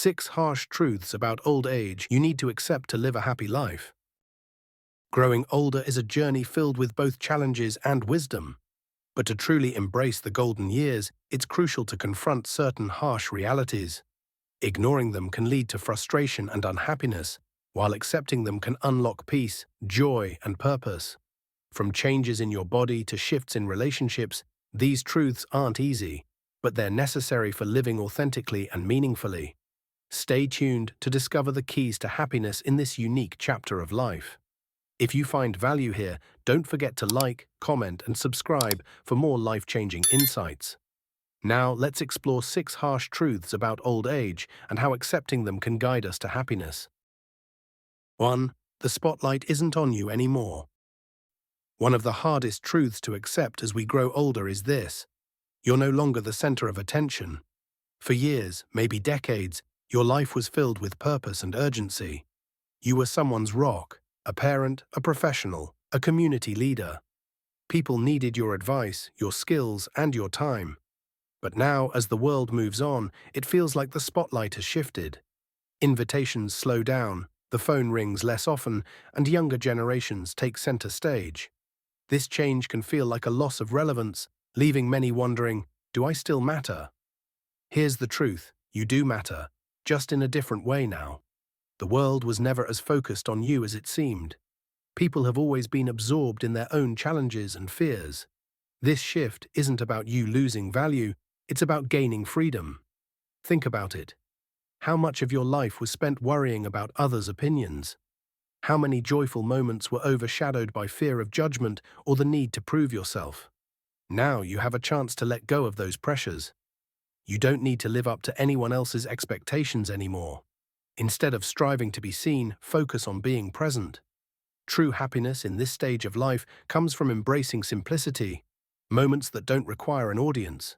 6 harsh truths about old age you need to accept to live a happy life. Growing older is a journey filled with both challenges and wisdom. But to truly embrace the golden years, it's crucial to confront certain harsh realities. Ignoring them can lead to frustration and unhappiness, while accepting them can unlock peace, joy, and purpose. From changes in your body to shifts in relationships, these truths aren't easy, but they're necessary for living authentically and meaningfully. Stay tuned to discover the keys to happiness in this unique chapter of life. If you find value here, don't forget to like, comment, and subscribe for more life-changing insights. Now, let's explore 6 harsh truths about old age and how accepting them can guide us to happiness. 1. The spotlight isn't on you anymore. One of the hardest truths to accept as we grow older is this: you're no longer the center of attention. For years, maybe decades, your life was filled with purpose and urgency. You were someone's rock, a parent, a professional, a community leader. People needed your advice, your skills, and your time. But now, as the world moves on, it feels like the spotlight has shifted. Invitations slow down, the phone rings less often, and younger generations take center stage. This change can feel like a loss of relevance, leaving many wondering, do I still matter? Here's the truth: you do matter, just in a different way now. The world was never as focused on you as it seemed. People have always been absorbed in their own challenges and fears. This shift isn't about you losing value, it's about gaining freedom. Think about it. How much of your life was spent worrying about others' opinions? How many joyful moments were overshadowed by fear of judgment or the need to prove yourself? Now you have a chance to let go of those pressures. You don't need to live up to anyone else's expectations anymore. Instead of striving to be seen, focus on being present. True happiness in this stage of life comes from embracing simplicity, moments that don't require an audience.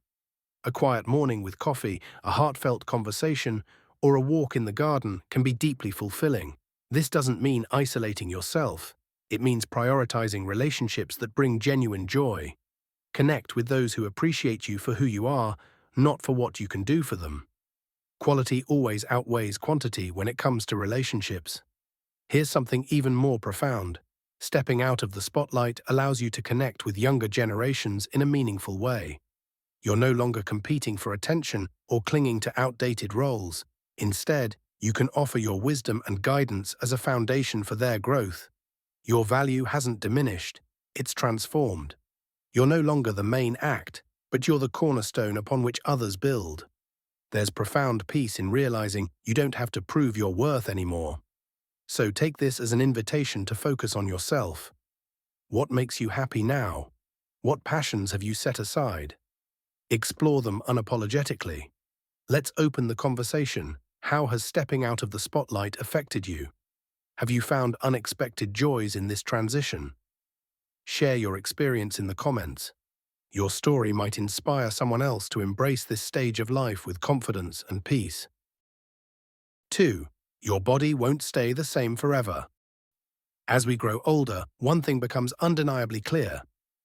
A quiet morning with coffee, a heartfelt conversation, or a walk in the garden can be deeply fulfilling. This doesn't mean isolating yourself. It means prioritizing relationships that bring genuine joy. Connect with those who appreciate you for who you are, not for what you can do for them. Quality always outweighs quantity when it comes to relationships. Here's something even more profound. Stepping out of the spotlight allows you to connect with younger generations in a meaningful way. You're no longer competing for attention or clinging to outdated roles. Instead, you can offer your wisdom and guidance as a foundation for their growth. Your value hasn't diminished, it's transformed. You're no longer the main act, but you're the cornerstone upon which others build. There's profound peace in realizing you don't have to prove your worth anymore. So take this as an invitation to focus on yourself. What makes you happy now? What passions have you set aside? Explore them unapologetically. Let's open the conversation. How has stepping out of the spotlight affected you? Have you found unexpected joys in this transition? Share your experience in the comments. Your story might inspire someone else to embrace this stage of life with confidence and peace. 2. Your body won't stay the same forever. As we grow older, one thing becomes undeniably clear.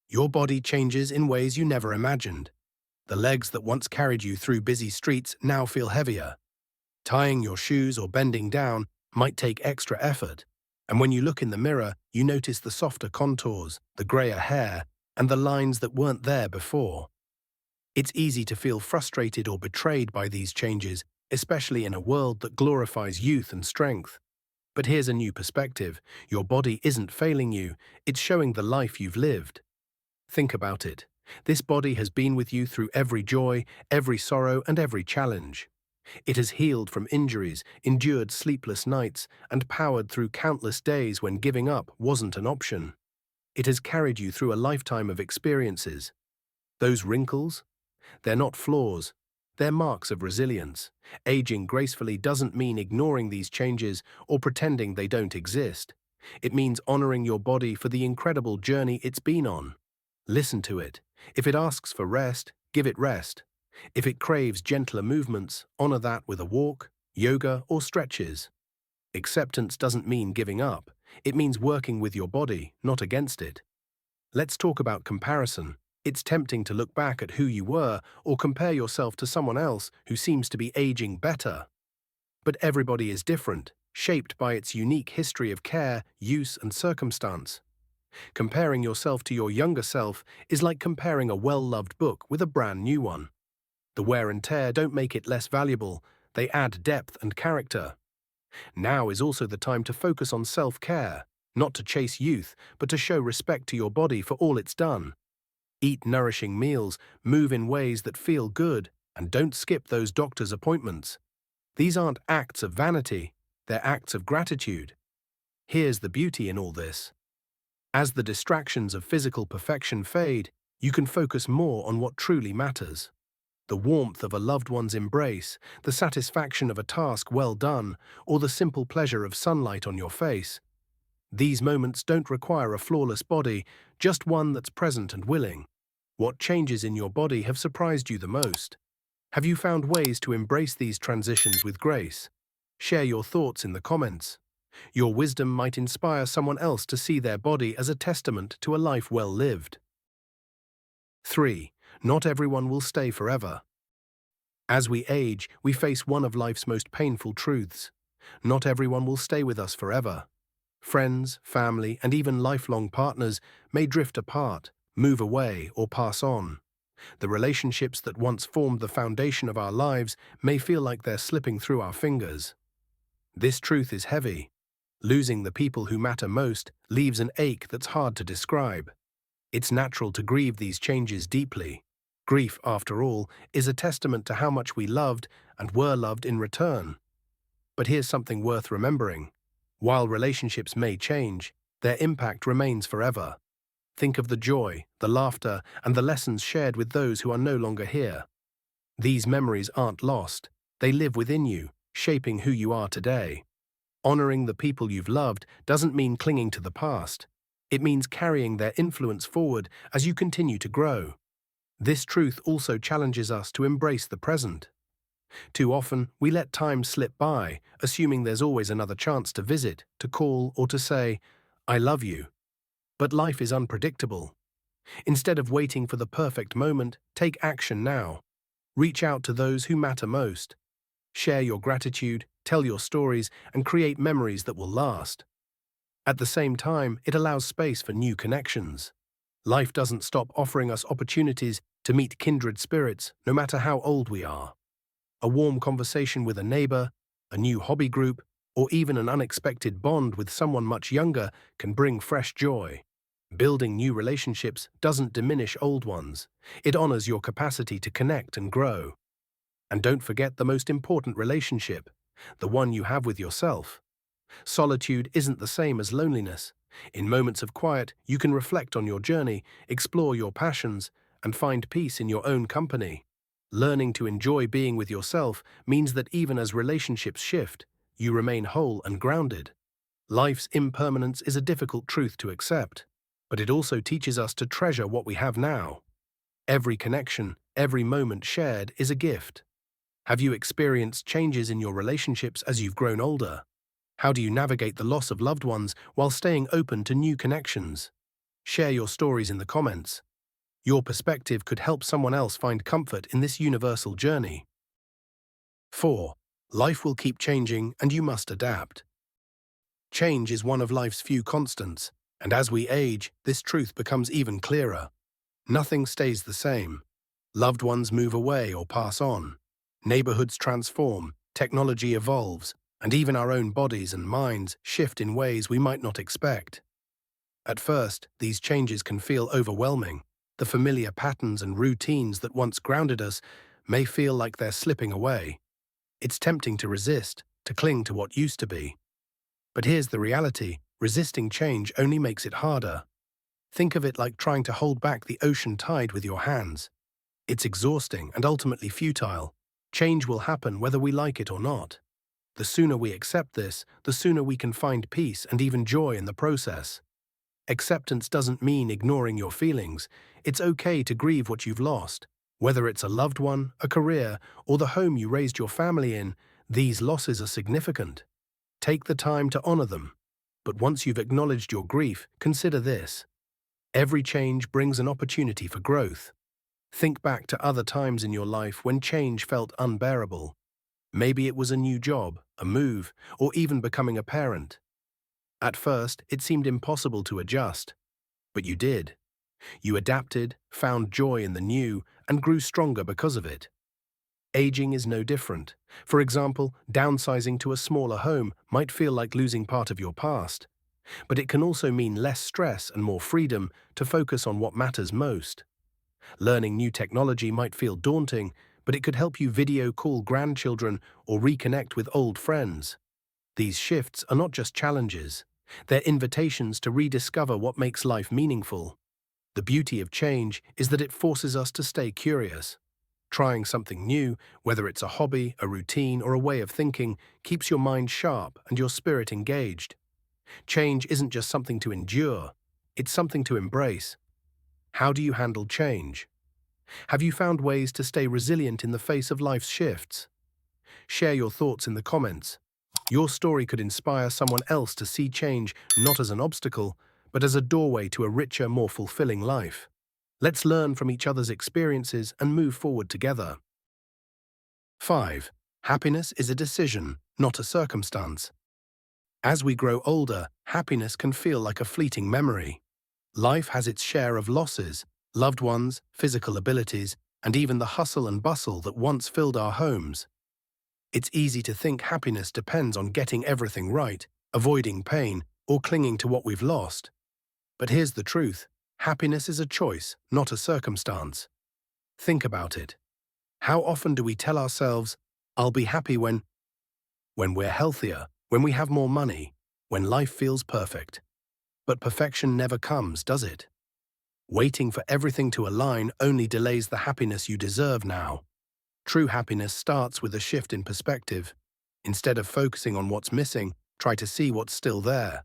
Your body changes in ways you never imagined. The legs that once carried you through busy streets now feel heavier. Tying your shoes or bending down might take extra effort. And when you look in the mirror, you notice the softer contours, the grayer hair, and the lines that weren't there before. It's easy to feel frustrated or betrayed by these changes, especially in a world that glorifies youth and strength. But here's a new perspective. Your body isn't failing you, it's showing the life you've lived. Think about it. This body has been with you through every joy, every sorrow, and every challenge. It has healed from injuries, endured sleepless nights, and powered through countless days when giving up wasn't an option. It has carried you through a lifetime of experiences. Those wrinkles? They're not flaws. They're marks of resilience. Aging gracefully doesn't mean ignoring these changes or pretending they don't exist. It means honoring your body for the incredible journey it's been on. Listen to it. If it asks for rest, give it rest. If it craves gentler movements, honor that with a walk, yoga, or stretches. Acceptance doesn't mean giving up. It means working with your body, not against it. Let's talk about comparison. It's tempting to look back at who you were or compare yourself to someone else who seems to be aging better. But everybody is different, shaped by its unique history of care, use, and circumstance. Comparing yourself to your younger self is like comparing a well-loved book with a brand new one. The wear and tear don't make it less valuable, they add depth and character. Now is also the time to focus on self-care, not to chase youth, but to show respect to your body for all it's done. Eat nourishing meals, move in ways that feel good, and don't skip those doctor's appointments. These aren't acts of vanity, they're acts of gratitude. Here's the beauty in all this. As the distractions of physical perfection fade, you can focus more on what truly matters. The warmth of a loved one's embrace, the satisfaction of a task well done, or the simple pleasure of sunlight on your face. These moments don't require a flawless body, just one that's present and willing. What changes in your body have surprised you the most? Have you found ways to embrace these transitions with grace? Share your thoughts in the comments. Your wisdom might inspire someone else to see their body as a testament to a life well lived. 3. Not everyone will stay forever. As we age, we face one of life's most painful truths. Not everyone will stay with us forever. Friends, family, and even lifelong partners may drift apart, move away, or pass on. The relationships that once formed the foundation of our lives may feel like they're slipping through our fingers. This truth is heavy. Losing the people who matter most leaves an ache that's hard to describe. It's natural to grieve these changes deeply. Grief, after all, is a testament to how much we loved and were loved in return. But here's something worth remembering. While relationships may change, their impact remains forever. Think of the joy, the laughter, and the lessons shared with those who are no longer here. These memories aren't lost. They live within you, shaping who you are today. Honoring the people you've loved doesn't mean clinging to the past. It means carrying their influence forward as you continue to grow. This truth also challenges us to embrace the present. Too often, we let time slip by, assuming there's always another chance to visit, to call, or to say, "I love you." But life is unpredictable. Instead of waiting for the perfect moment, take action now. Reach out to those who matter most. Share your gratitude, tell your stories, and create memories that will last. At the same time, it allows space for new connections. Life doesn't stop offering us opportunities to meet kindred spirits, no matter how old we are. A warm conversation with a neighbor, a new hobby group, or even an unexpected bond with someone much younger can bring fresh joy. Building new relationships doesn't diminish old ones. It honors your capacity to connect and grow. And don't forget the most important relationship, the one you have with yourself. Solitude isn't the same as loneliness. In moments of quiet, you can reflect on your journey, explore your passions, and find peace in your own company. Learning to enjoy being with yourself means that even as relationships shift, you remain whole and grounded. Life's impermanence is a difficult truth to accept, but it also teaches us to treasure what we have now. Every connection, every moment shared is a gift. Have you experienced changes in your relationships as you've grown older? How do you navigate the loss of loved ones while staying open to new connections? Share your stories in the comments. Your perspective could help someone else find comfort in this universal journey. 4. Life will keep changing and you must adapt. Change is one of life's few constants, and as we age, this truth becomes even clearer. Nothing stays the same. Loved ones move away or pass on. Neighborhoods transform, technology evolves, and even our own bodies and minds shift in ways we might not expect. At first, these changes can feel overwhelming. The familiar patterns and routines that once grounded us may feel like they're slipping away. It's tempting to resist, to cling to what used to be. But here's the reality: resisting change only makes it harder. Think of it like trying to hold back the ocean tide with your hands. It's exhausting and ultimately futile. Change will happen whether we like it or not. The sooner we accept this, the sooner we can find peace and even joy in the process. Acceptance doesn't mean ignoring your feelings. It's okay to grieve what you've lost. Whether it's a loved one, a career, or the home you raised your family in, these losses are significant. Take the time to honor them. But once you've acknowledged your grief, consider this. Every change brings an opportunity for growth. Think back to other times in your life when change felt unbearable. Maybe it was a new job, a move, or even becoming a parent. At first, it seemed impossible to adjust, but you did. You adapted, found joy in the new, and grew stronger because of it. Aging is no different. For example, downsizing to a smaller home might feel like losing part of your past, but it can also mean less stress and more freedom to focus on what matters most. Learning new technology might feel daunting, but it could help you video call grandchildren or reconnect with old friends. These shifts are not just challenges, they're invitations to rediscover what makes life meaningful. The beauty of change is that it forces us to stay curious. Trying something new, whether it's a hobby, a routine, or a way of thinking, keeps your mind sharp and your spirit engaged. Change isn't just something to endure, it's something to embrace. How do you handle change? Have you found ways to stay resilient in the face of life's shifts? Share your thoughts in the comments. Your story could inspire someone else to see change not as an obstacle, but as a doorway to a richer, more fulfilling life. Let's learn from each other's experiences and move forward together. 5. Happiness is a decision, not a circumstance. As we grow older, happiness can feel like a fleeting memory. Life has its share of losses, loved ones, physical abilities, and even the hustle and bustle that once filled our homes. It's easy to think happiness depends on getting everything right, avoiding pain, or clinging to what we've lost. But here's the truth. Happiness is a choice, not a circumstance. Think about it. How often do we tell ourselves, "I'll be happy when we're healthier, when we have more money, when life feels perfect?" But perfection never comes, does it? Waiting for everything to align only delays the happiness you deserve now. True happiness starts with a shift in perspective. Instead of focusing on what's missing, try to see what's still there.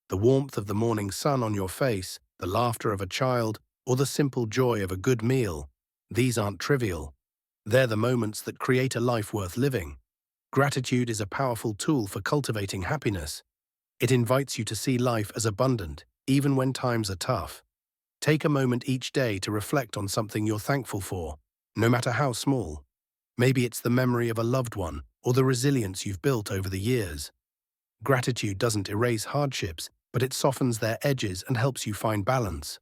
The warmth of the morning sun on your face, the laughter of a child, or the simple joy of a good meal. These aren't trivial. They're the moments that create a life worth living. Gratitude is a powerful tool for cultivating happiness. It invites you to see life as abundant, even when times are tough. Take a moment each day to reflect on something you're thankful for, no matter how small. Maybe it's the memory of a loved one or the resilience you've built over the years. Gratitude doesn't erase hardships, but it softens their edges and helps you find balance.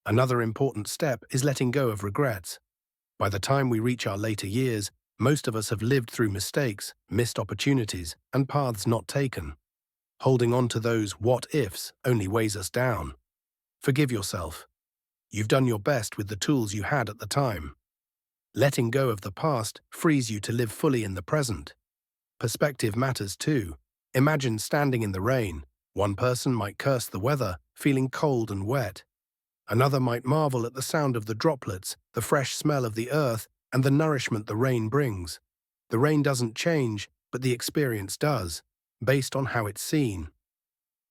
Another important step is letting go of regrets. By the time we reach our later years, most of us have lived through mistakes, missed opportunities, and paths not taken. Holding on to those what-ifs only weighs us down. Forgive yourself. You've done your best with the tools you had at the time. Letting go of the past frees you to live fully in the present. Perspective matters too. Imagine standing in the rain. One person might curse the weather, feeling cold and wet. Another might marvel at the sound of the droplets, the fresh smell of the earth, and the nourishment the rain brings. The rain doesn't change, but the experience does, based on how it's seen.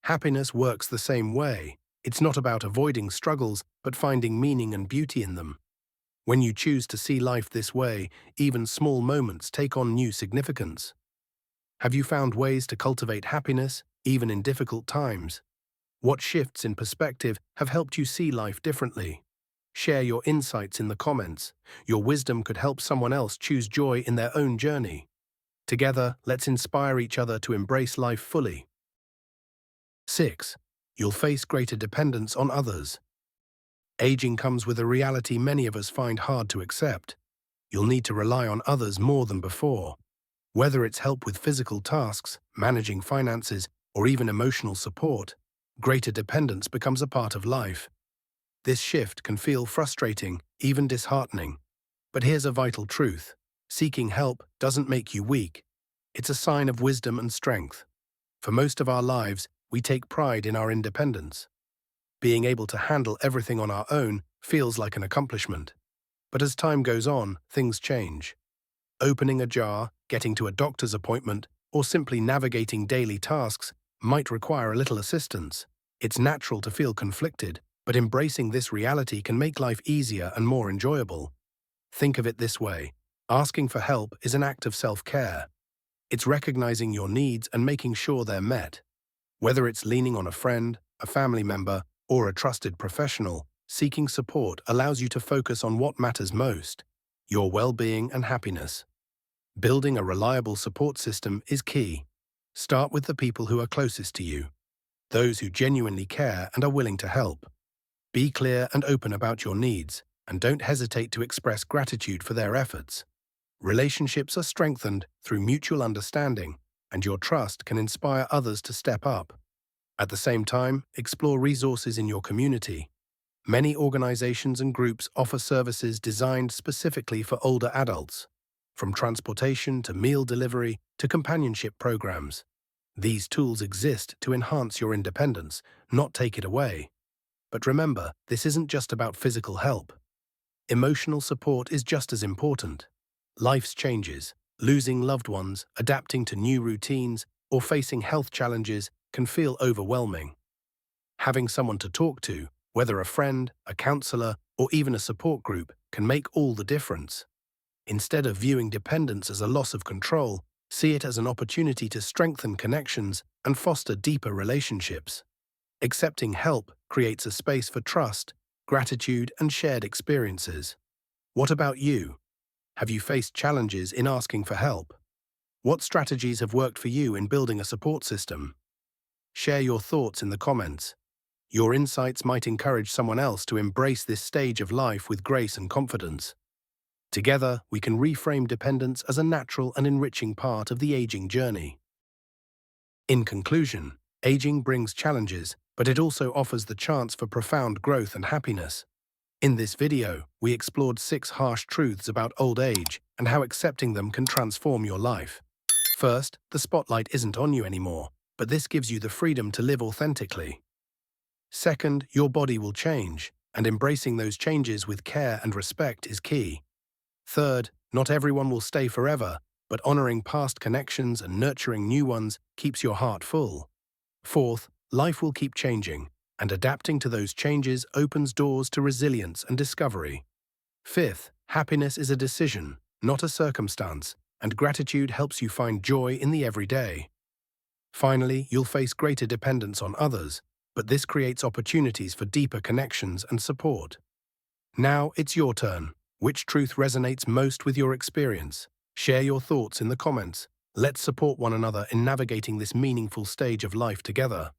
Happiness works the same way. It's not about avoiding struggles, but finding meaning and beauty in them. When you choose to see life this way, even small moments take on new significance. Have you found ways to cultivate happiness, even in difficult times? What shifts in perspective have helped you see life differently? Share your insights in the comments. Your wisdom could help someone else choose joy in their own journey. Together, let's inspire each other to embrace life fully. 6. You'll face greater dependence on others. Aging comes with a reality many of us find hard to accept. You'll need to rely on others more than before. Whether it's help with physical tasks, managing finances, or even emotional support, greater dependence becomes a part of life. This shift can feel frustrating, even disheartening. But here's a vital truth. Seeking help doesn't make you weak. It's a sign of wisdom and strength. For most of our lives, we take pride in our independence. Being able to handle everything on our own feels like an accomplishment. But as time goes on, things change. Opening a jar, getting to a doctor's appointment, or simply navigating daily tasks might require a little assistance. It's natural to feel conflicted, but embracing this reality can make life easier and more enjoyable. Think of it this way. Asking for help is an act of self-care. It's recognizing your needs and making sure they're met. Whether it's leaning on a friend, a family member, or a trusted professional, seeking support allows you to focus on what matters most, your well-being and happiness. Building a reliable support system is key. Start with the people who are closest to you, those who genuinely care and are willing to help. Be clear and open about your needs, and don't hesitate to express gratitude for their efforts. Relationships are strengthened through mutual understanding, and your trust can inspire others to step up. At the same time, explore resources in your community. Many organizations and groups offer services designed specifically for older adults, from transportation to meal delivery to companionship programs. These tools exist to enhance your independence, not take it away. But remember, this isn't just about physical help. Emotional support is just as important. Life's changes, losing loved ones, adapting to new routines, or facing health challenges can feel overwhelming. Having someone to talk to, whether a friend, a counselor, or even a support group, can make all the difference. Instead of viewing dependence as a loss of control, see it as an opportunity to strengthen connections and foster deeper relationships. Accepting help creates a space for trust, gratitude, and shared experiences. What about you? Have you faced challenges in asking for help? What strategies have worked for you in building a support system? Share your thoughts in the comments. Your insights might encourage someone else to embrace this stage of life with grace and confidence. Together, we can reframe dependence as a natural and enriching part of the aging journey. In conclusion, aging brings challenges, but it also offers the chance for profound growth and happiness. In this video, we explored 6 harsh truths about old age and how accepting them can transform your life. First, the spotlight isn't on you anymore, but this gives you the freedom to live authentically. Second, your body will change, and embracing those changes with care and respect is key. Third, not everyone will stay forever, but honoring past connections and nurturing new ones keeps your heart full. Fourth, life will keep changing, and adapting to those changes opens doors to resilience and discovery. Fifth, happiness is a decision, not a circumstance, and gratitude helps you find joy in the everyday. Finally, you'll face greater dependence on others, but this creates opportunities for deeper connections and support. Now it's your turn. Which truth resonates most with your experience? Share your thoughts in the comments. Let's support one another in navigating this meaningful stage of life together.